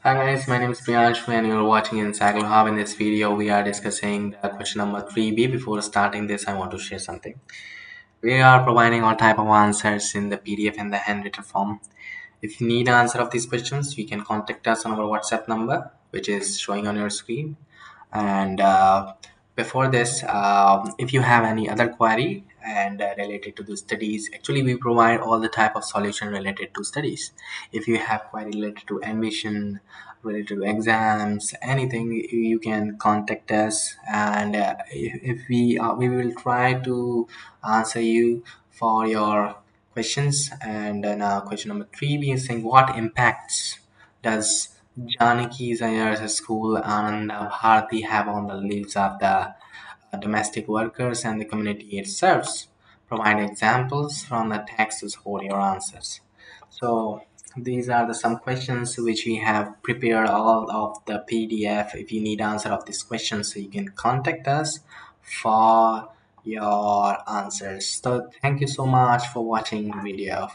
Hi guys, my name is Priyansh and you're watching Encyclo Hub. In this video, we are discussing question number 3B. Before starting this, I want to share something. We are providing all type of answers in the PDF and the handwritten form. If you need answer of these questions, you can contact us on our WhatsApp number, which is showing on your screen. And before this, if you have any other query and related to the studies, actually we provide all the type of solution related to studies. If you have query related to admission, related to exams, anything, you can contact us, and if we will try to answer you for your questions. And then question number 3 we are saying, what impacts does Janaki's Ayer's school and Bharati have on the lives of the domestic workers and the community it serves? Provide examples from the text to support your answers. So these are the some questions which we have prepared all of the PDF. If you need answer of these questions, so you can contact us for your answers. So thank you so much for watching video.